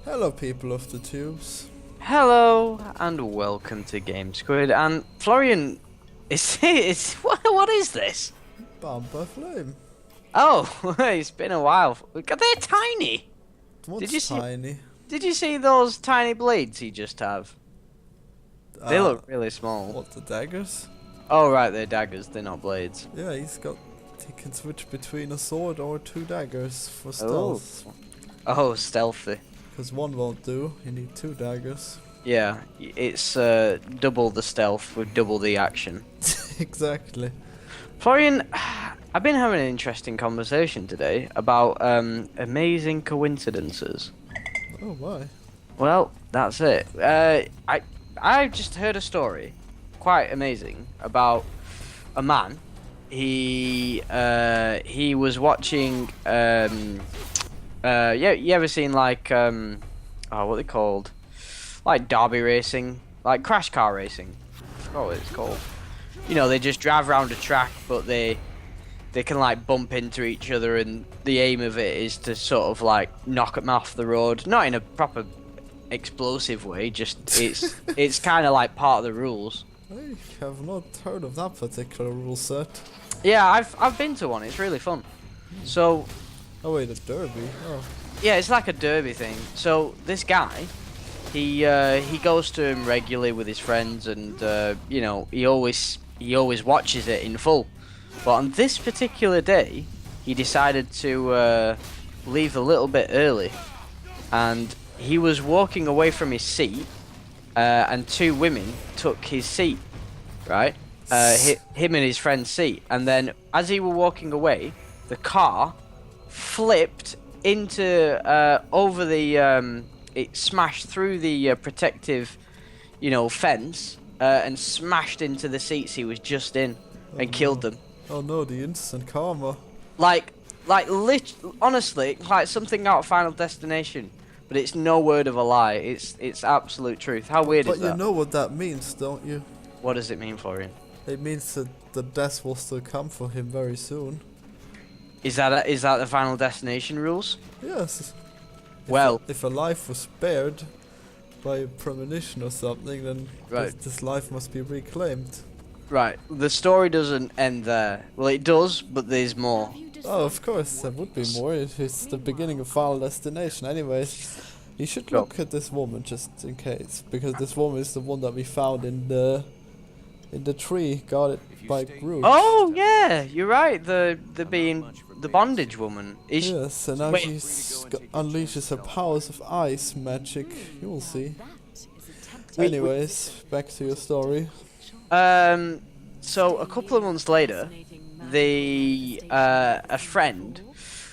Hello, people of the tubes. Hello and welcome to Game Squid. And Florian, what is this? Bound by flame. Oh, it's been a while. They're tiny. Did you What's see? tiny? Did you see those tiny blades he just have? They look really small. What, the daggers? Oh right, they're daggers. They're not blades. Yeah, he can switch between a sword or two daggers for stealth. Oh, stealthy. Because one won't do, you need two daggers. Yeah, it's double the stealth with double the action. Exactly. Florian, I've been having an interesting conversation today about amazing coincidences. Oh my. Well, that's it. I just heard a story, quite amazing, about a man. He was watching. You ever seen like what are they called? Like derby racing, like crash car racing. I forgot what it's called. You know, they just drive around a track, but they can like bump into each other, and the aim of it is to sort of like knock them off the road, not in a proper explosive way. Just it's kind of like part of the rules. I have not heard of that particular rule set. Yeah, I've been to one. It's really fun. So. Oh wait, a derby. Oh. Yeah, it's like a derby thing. So this guy, he goes to him regularly with his friends, and you know, he always watches it in full. But on this particular day, he decided to leave a little bit early, and he was walking away from his seat, and two women took his seat, right? Him and his friend's seat, and then as he were walking away, the car flipped into over the it smashed through the protective, you know, fence, and smashed into the seats he was just in, and killed them. Oh no, the instant karma. Honestly, like something out of Final Destination, but it's no word of a lie. It's absolute truth. How weird is that? But you know what that means, don't you? What does it mean, Florian? It means that the death will still come for him very soon. Is that the Final Destination rules? Yes. Well, if a life was spared by a premonition or something, then right. this life must be reclaimed. Right. The story doesn't end there. Well, it does, but there's more. Oh, of course, there would be more. It's the beginning of Final Destination. Anyways, you should look at this woman just in case, because this woman is the one that we found in the tree, guarded by Groot. Oh yeah, you're right. The bondage woman. Yes, and now she unleashes her powers of ice magic. You will see. Anyways, back to your story. So a couple of months later, a friend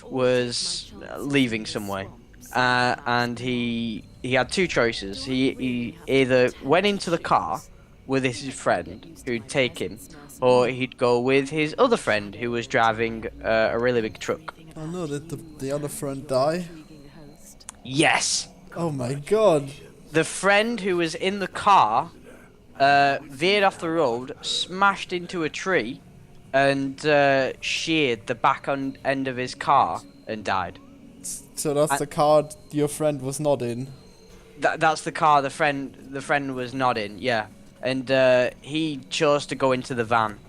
was leaving somewhere, and he had two choices. He either went into the car with his friend who'd take him, or he'd go with his other friend who was driving a really big truck. Oh no, did the other friend die? Yes. Oh my god. The friend who was in the car veered off the road, smashed into a tree, and sheared the back end of his car and died. So that's the car your friend was not in? That's the car the friend was not in, yeah. And he chose to go into the van,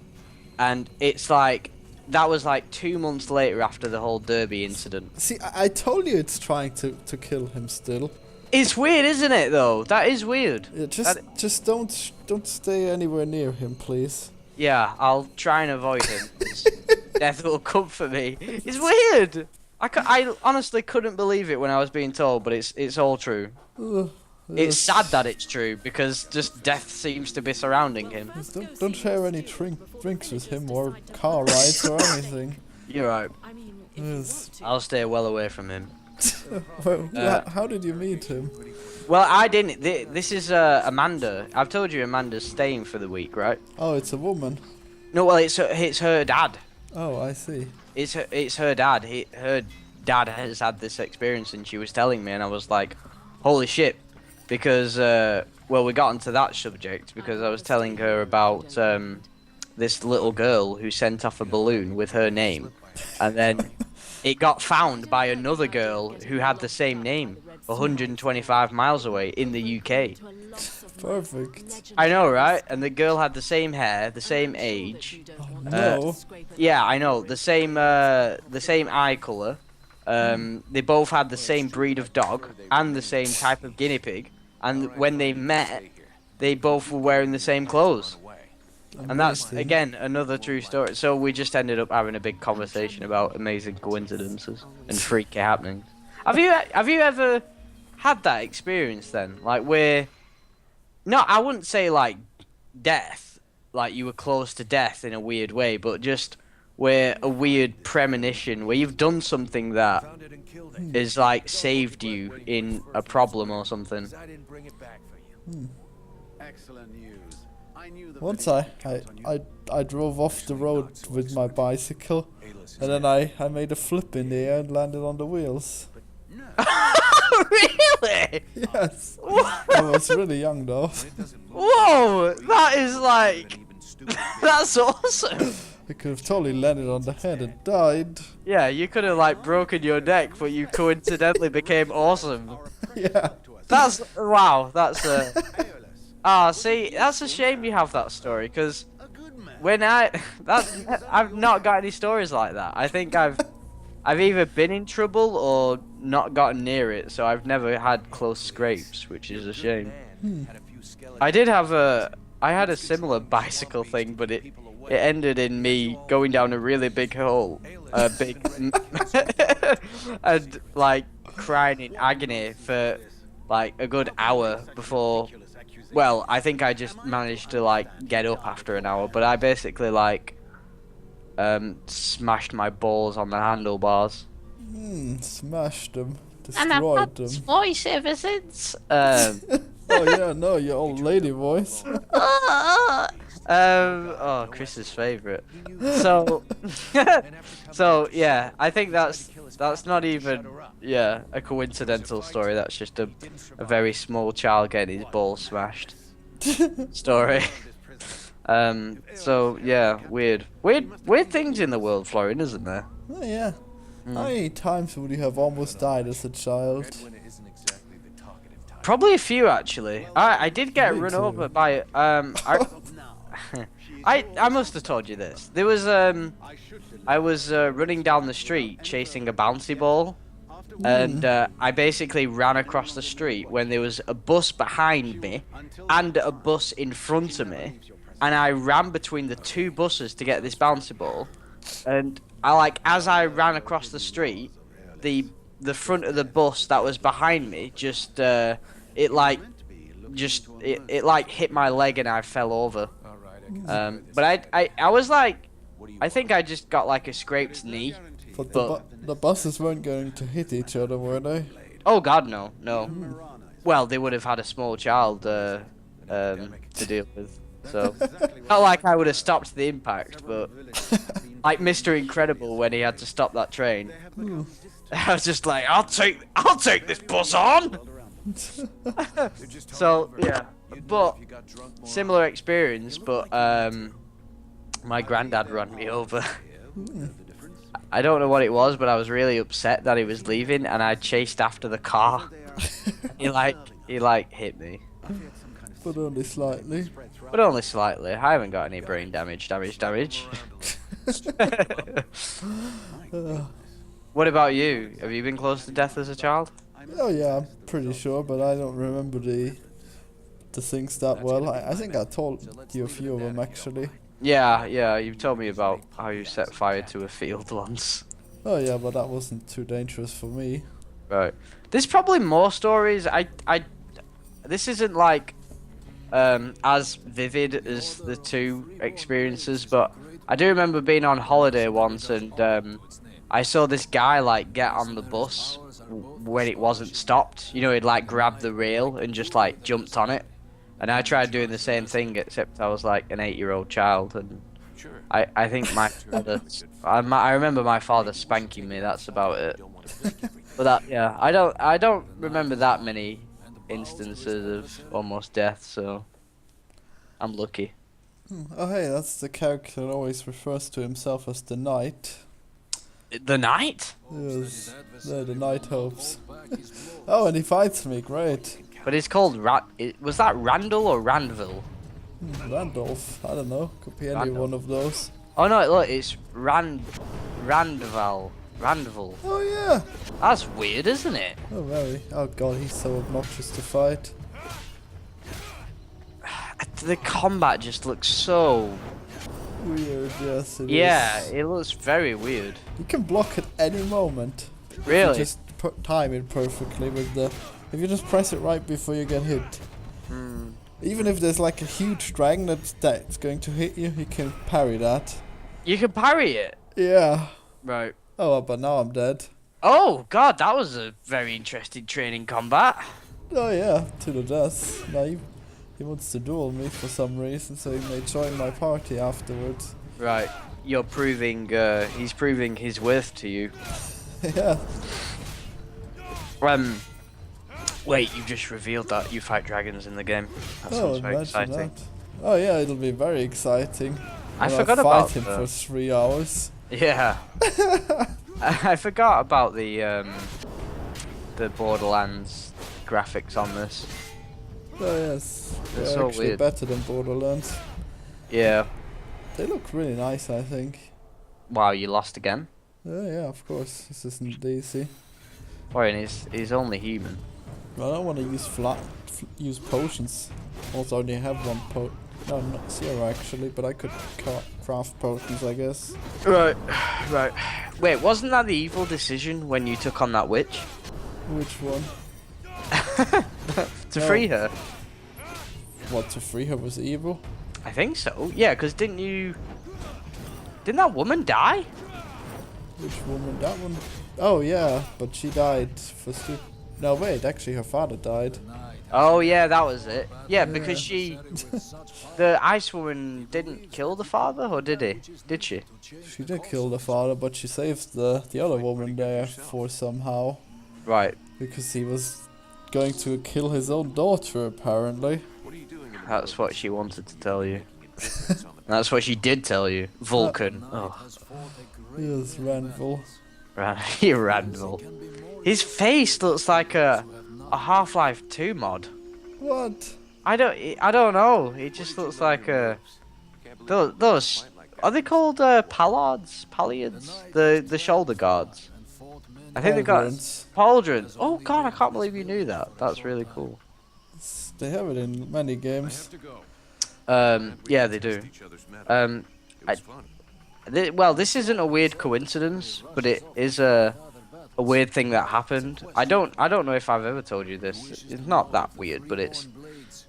and it's like that was like 2 months later after the whole derby incident. See, I told you it's trying to kill him still. It's weird, isn't it? Though that is weird. Yeah, just don't stay anywhere near him, please. Yeah, I'll try and avoid him. Death will come for me. It's weird. I honestly couldn't believe it when I was being told, but it's all true. It's sad that it's true, because just death seems to be surrounding him. Don't share any drinks with him or car rides or anything. You're right. Yes. I'll stay well away from him. Well, how did you meet him? Well, I didn't. This is Amanda. I've told you Amanda's staying for the week, right? Oh, it's a woman. No, well, it's her dad. Oh, I see. It's her dad. Her dad has had this experience, and she was telling me, and I was like, holy shit. Because, well, we got into that subject because I was telling her about this little girl who sent off a balloon with her name, and then it got found by another girl who had the same name. 125 miles away in the UK. Perfect. I know, right? And the girl had the same hair, the same age. No. Yeah, I know. The same eye color. They both had the same breed of dog and the same type of guinea pig. And when they met, they both were wearing the same clothes. And that's, Amazing. again, another true story. So we just ended up having a big conversation about amazing coincidences and freaky happenings. Have you ever had that experience then? Like where, no, I wouldn't say like death, like you were close to death in a weird way, but just where a weird premonition, where you've done something that is like saved you in a problem or something. Excellent news. Once I drove off the road with my bicycle, and then I made a flip in the air and landed on the wheels. Really? Yes. I was really young though. Whoa, that is like, that's awesome. I could have totally landed on the head and died. Yeah, you could have like broken your neck, but you coincidentally became awesome. Yeah. That's, wow, that's see, that's a shame you have that story, because when I've not got any stories like that. I think I've either been in trouble or not gotten near it, so I've never had close scrapes, which is a shame. I had a similar bicycle thing, but it ended in me going down a really big hole, and like crying in agony for like a good hour before. Well, I think I just managed to like get up after an hour, but I basically like smashed my balls on the handlebars. Smashed them. And I've Destroyed had them. this voice ever since. Oh yeah, no, your old lady voice. Oh, Chris's favourite. So, so yeah, I think that's not even a coincidental story. That's just a very small child getting his balls smashed story. So yeah, weird things in the world, Florian, isn't there? Oh yeah. How many times would you have almost died as a child? Probably a few actually. I did get Me run too. over by I must have told you this. There was I was running down the street chasing a bouncy ball, and I basically ran across the street when there was a bus behind me and a bus in front of me, and I ran between the two buses to get this bouncy ball, and as I ran across the street, the front of the bus that was behind me just it hit my leg and I fell over. But I was like, I think I just got like a scraped knee. But the buses weren't going to hit each other, were they? Oh God, no. Well, they would have had a small child to deal with, so not like I would have stopped the impact, but like Mr. Incredible when he had to stop that train. I was just like, I'll take this bus on. So yeah, but similar experience, but my granddad ran me over. I don't know what it was, but I was really upset that he was leaving, and I chased after the car. he hit me. But only slightly. But only slightly. I haven't got any brain damage. What about you? Have you been close to death as a child? Oh yeah, I'm pretty sure, but I don't remember the things that well. I think I told you a few of them actually. Yeah, you've told me about how you set fire to a field once. Oh yeah, but that wasn't too dangerous for me. Right. There's probably more stories. This isn't like as vivid as the two experiences, but I do remember being on holiday once, and I saw this guy like get on the bus when it wasn't stopped. You know, he'd like grabbed the rail and just like jumped on it. And I tried doing the same thing, except I was like an 8-year-old child, and I think my father, I remember my father spanking me. That's about it. But I don't remember that many instances of almost death, so I'm lucky. Oh hey, that's the character that always refers to himself as the Knight. The knight? Yes, the Night Hopes. Oh, and he fights me, great. But it's called was that Randall or Randville? Randolph, I don't know, could be any Randolph. one of those. Oh no, look, it's Randval. Oh yeah! That's weird, isn't it? Oh very. Oh god, he's so obnoxious to fight. The combat just looks so... Weird, yes it Yeah, is. it looks very weird. You can block at any moment. Really? You just time it perfectly with the... If you just press it right before you get hit. Hmm. Even if there's like a huge dragon that's going to hit you, you can parry that. You can parry it. Yeah. Right. Oh, but now I'm dead. Oh god, that was a very interesting training combat. Oh yeah, to the death. Now he wants to duel me for some reason, so he may join my party afterwards. Right. You're proving, he's proving his worth to you. Yeah. Wait, you just revealed that you fight dragons in the game. That Oh, sounds very imagine exciting. that. Oh yeah, it'll be very exciting. I When forgot fight about him the- for 3 hours. Yeah. I forgot about the Borderlands graphics on this. Oh yes, They're they're so actually weird. better than Borderlands. Yeah. They look really nice, I think. Wow, you lost again? Yeah, of course. This isn't easy. Florian, he's only human. I don't want to use potions. Also, I only have one no, not 0 actually, but I could craft potions, I guess. Right, right. Wait, wasn't that the evil decision when you took on that witch? Which one? To No. free her? What, to free her was evil? I think so. Yeah, because didn't that woman die? Which woman? That one? Oh yeah, but she died for stupid. No wait, actually her father died. Oh yeah, that was it. Yeah, because the ice woman didn't kill the father, or did he? Did she? She did kill the father, but she saved the other woman there for somehow. Right. Because he was going to kill his own daughter, apparently. That's what she wanted to tell you. That's what she did tell you. Vulcan. Oh. Yes, Ranville. Randall. His face looks like a Half-Life 2 mod. What? I don't know. It just looks like those are they called pallards? The shoulder guards. I think they got Pauldrons. pauldrons. Oh god, I can't believe you knew that. That's really cool. They have it in many games. Yeah, they do. Well, this isn't a weird coincidence, but it is a weird thing that happened. I don't know if I've ever told you this. It's not that weird, but it's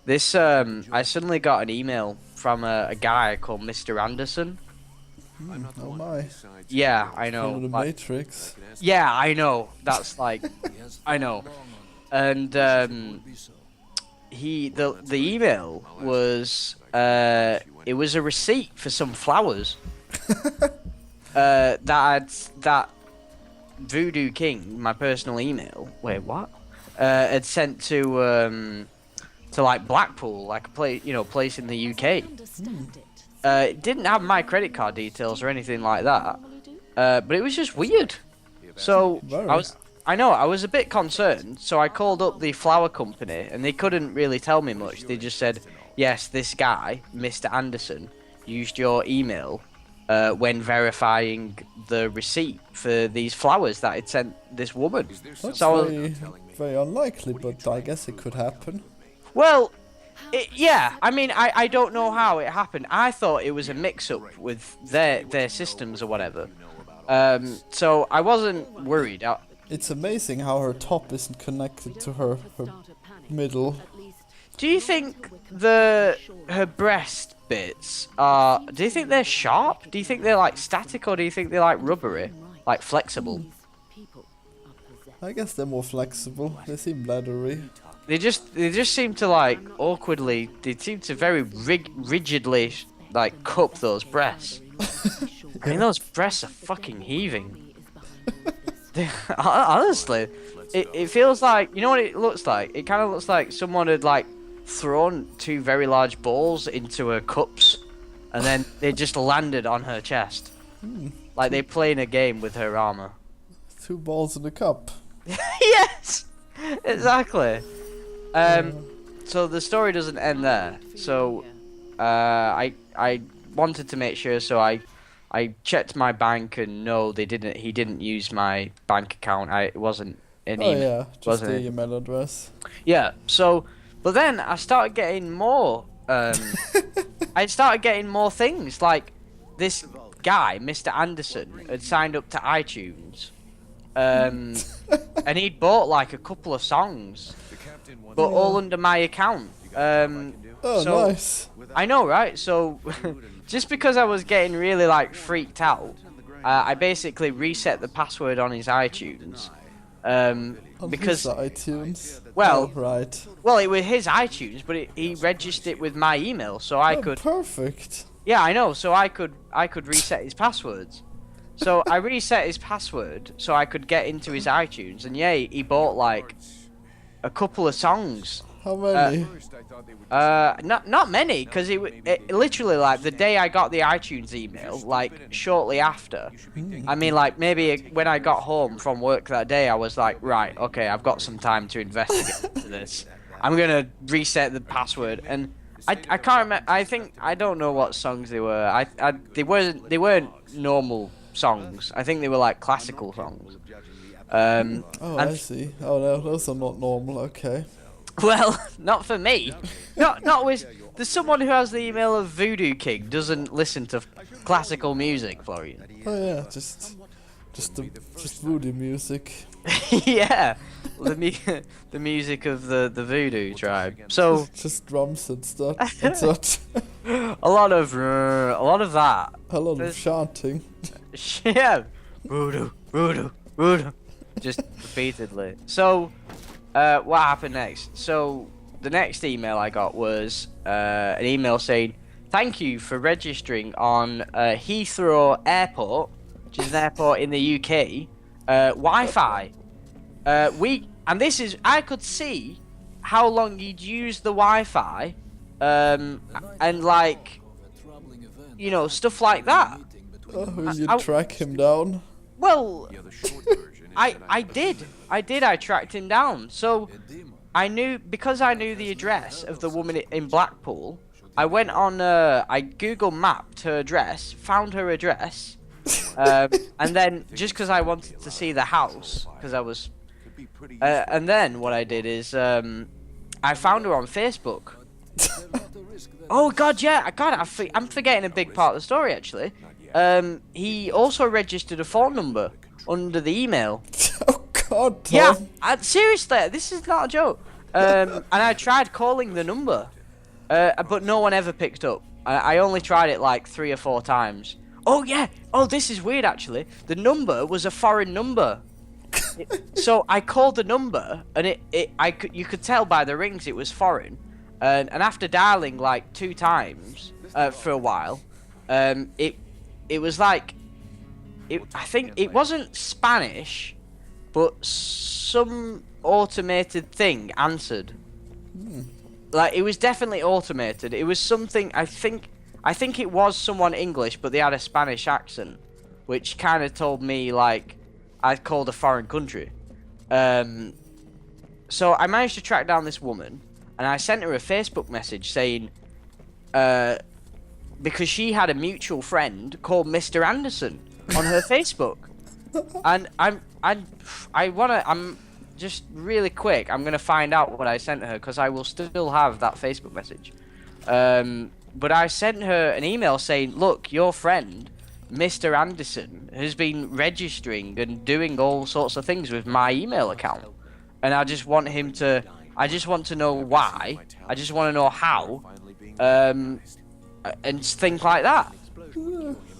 this. I suddenly got an email from a guy called Mr. Anderson. Oh my. Yeah, I know. From the like- Matrix. Yeah, I know. That's like, I know. And the email was it was a receipt for some flowers that Voodoo King, my personal email. Wait, what? Had sent to like Blackpool, like a place in the UK. It didn't have my credit card details or anything like that. But it was just weird. So Very. I was a bit concerned. So I called up the flower company, and they couldn't really tell me much. They just said, yes, this guy, Mr. Anderson, used your email when verifying the receipt for these flowers that it sent this woman. That's So I was- very, very unlikely, but I guess it could happen. Well, yeah, I mean, I don't know how it happened. I thought it was a mix-up with their systems or whatever. So I wasn't worried. It's amazing how her top isn't connected to her middle. Do you think her breast bits are... Do you think they're sharp? Do you think they're like static, or do you think they're like rubbery, like flexible? I guess they're more flexible. They seem leathery. They just seem to like awkwardly. They seem to very rigidly like cup those breasts. I mean, those breasts are fucking heaving. Honestly, it feels like, you know what it looks like? It kind of looks like someone had like thrown two very large balls into her cups, and then they just landed on her chest. Like they playing a game with her armor. 2 balls in a cup. Yes, exactly. So the story doesn't end there. So I wanted to make sure, so I checked my bank, and no, he didn't use my bank account. It wasn't an email. Yeah, just wasn't the it? email address. Yeah. So, but then I started getting more. I started getting more things. Like this guy, Mr. Anderson, had signed up to iTunes, and he'd bought like a couple of songs, but all under my account. Oh, so, nice. I know, right? So, just because I was getting really like freaked out, I basically reset the password on his iTunes. Because his iTunes. Well, oh, right. Well, it was his iTunes, but he registered it with my email, so I could. Perfect. Yeah, I know. So I could reset his passwords. So I reset his password so I could get into his iTunes, and yeah, he bought like a couple of songs. How many? Not many, because it literally like the day I got the iTunes email, like shortly after. I mean, like maybe when I got home from work that day, I was like, right, okay, I've got some time to investigate into this. I'm gonna reset the password, and I can't remember. I don't know what songs they were. They weren't normal songs. I think they were like classical songs. I see. Oh no, those are not normal. Okay. Well, not for me. Not with. There's someone who has the email of Voodoo King doesn't listen to classical music, Florian. Oh yeah, just voodoo music. Yeah, the music of the Voodoo tribe. So just drums and stuff. And such. a lot of that. A lot of chanting. Yeah, voodoo, voodoo, voodoo, just repeatedly. So. What happened next? So the next email I got was an email saying, "Thank you for registering on Heathrow Airport, which is an airport in the UK. Wi-Fi. I could see how long you'd used the Wi-Fi, and like, you know, stuff like that. Oh, you track him down? Well, I did. I tracked him down. So because I knew the address of the woman in Blackpool, I went on, I Google mapped her address, found her address, and then just because I wanted to see the house, because I was, and then what I did is, I found her on Facebook. Oh God, yeah, I'm forgetting a big part of the story actually. He also registered a phone number under the email. Oh God, Tom. Yeah, seriously, this is not a joke. And I tried calling the number, but no one ever picked up. I only tried it like 3 or 4 times. Oh yeah, this is weird actually. The number was a foreign number. So I called the number, and you could tell by the rings it was foreign. And after dialing like 2 times for a while, it was like, I think it wasn't Spanish, but some automated thing answered. Like it was definitely automated. It was something, I think it was someone English, but they had a Spanish accent, which kind of told me like I'd called a foreign country. So I managed to track down this woman, and I sent her a Facebook message saying, because she had a mutual friend called Mr. Anderson on her Facebook, and I'm just really quick. I'm gonna find out what I sent her, because I will still have that Facebook message. But I sent her an email saying, "Look, your friend, Mr. Anderson, has been registering and doing all sorts of things with my email account, and I just want to know why. I just want to know how, and things like that."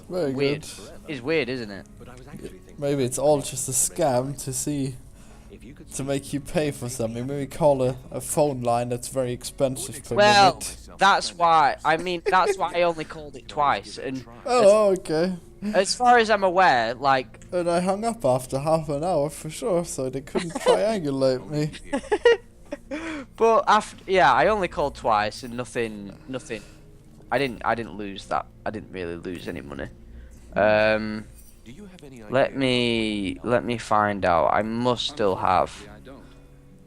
Very Weird. good. It's weird, isn't it? Maybe it's all just a scam to make you pay for something. Maybe call a phone line that's very expensive per Well, minute. that's why I only called it twice, and Oh, okay. as far as I'm aware, like, And I hung up after half an hour for sure, so they couldn't triangulate me. but I only called twice, and nothing. I didn't lose that. I didn't really lose any money. Let me find out. I must still have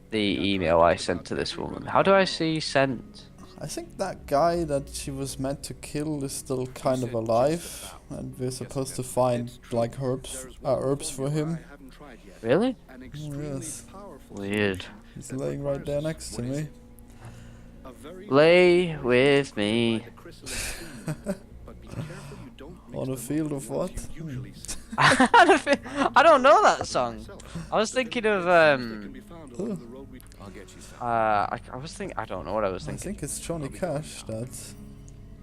the email I sent to this woman. How do I see sent? I think that guy that she was meant to kill is still kind of alive, and we're supposed to find like herbs for him. Really? Oh, yes. Weird. He's laying right there next to me. Lay with me. On a field of what? I don't know that song. I was thinking of I don't know what I was I thinking. think it's Johnny Cash. That's.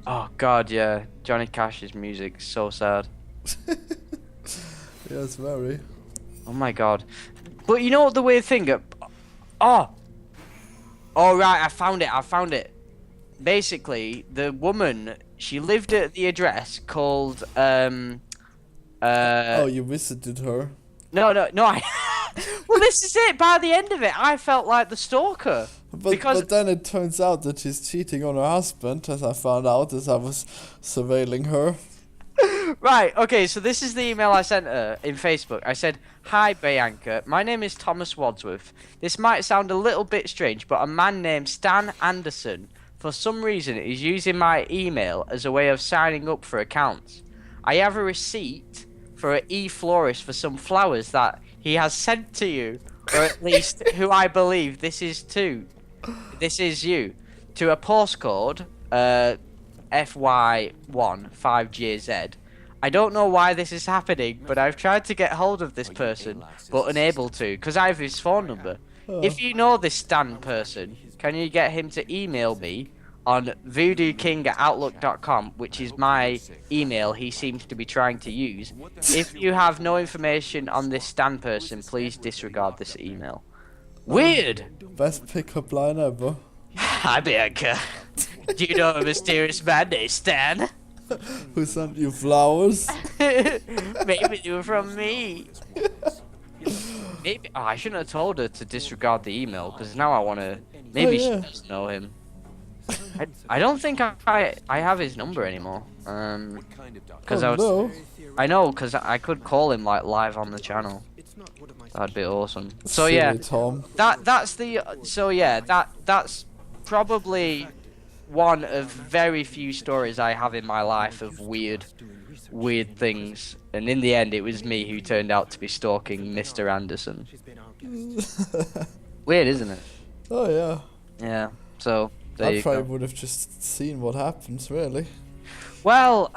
Oh God, yeah. Johnny Cash's music, so sad. Yes, very. Oh my God. But you know what the weird thing? Oh right, I found it. Basically, the woman, she lived at the address called Oh, you visited her. No. Well, this is it. By the end of it, I felt like the stalker. But then it turns out that she's cheating on her husband, as I found out as I was surveilling her. Right, okay, so this is the email I sent her in Facebook. I said, "Hi, Bianca. My name is Thomas Wadsworth. This might sound a little bit strange, but a man named Stan Anderson, for some reason, is using my email as a way of signing up for accounts. I have a receipt for an e-florist for some flowers that he has sent to you, or at least who I believe this is you, to a postcode, FY1 5JZ. I don't know why this is happening, but I've tried to get hold of this person, but unable to, because I have his phone number. If you know this Stan person, can you get him to email me on voodooking@outlook.com, which is my email he seems to be trying to use. If you have no information on this Stan person, please disregard this email." Weird! Best pickup line ever. Hi, Bianca. Do you know a mysterious man named Stan? Who sent you flowers? Maybe they were from me. Maybe. Oh, I shouldn't have told her to disregard the email, because now I want to. Maybe she does know him. I don't think I have his number anymore. Because I know, because I could call him like live on the channel. That'd be awesome. So yeah, Tom. That's probably one of very few stories I have in my life of weird things. And in the end, it was me who turned out to be stalking Mr. Anderson. Weird, isn't it? Oh yeah. Yeah. So there I you probably go. would have just seen what happens, really. Well,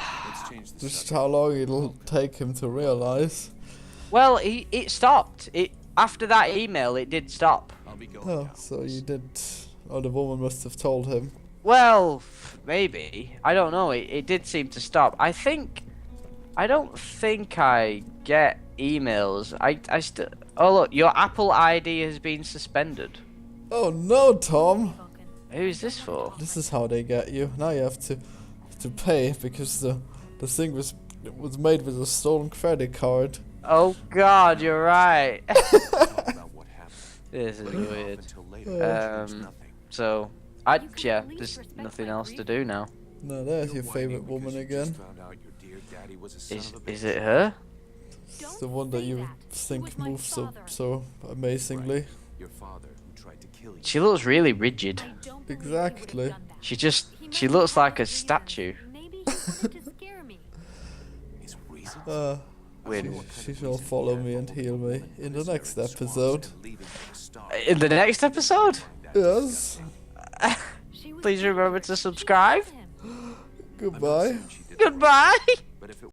Just how long it'll take him to realize. well, it stopped. After that email, it did stop. Oh, so you did. Oh, the woman must have told him. Well, maybe. I don't know. It did seem to stop. I don't think I get emails. I still. Oh look, your Apple ID has been suspended. Oh no, Tom! Who's this for? This is how they get you. Now you have to pay because the thing was made with a stolen credit card. Oh God, you're right. This is weird. So there's nothing else to do now. No, there's your favorite woman again. Is it her? It's the one that you think moves so amazingly. She looks really rigid. Exactly. She looks like a statue. Weird. She shall follow me and heal me in the next episode. In the next episode? Yes. Please remember to subscribe. Goodbye. Goodbye.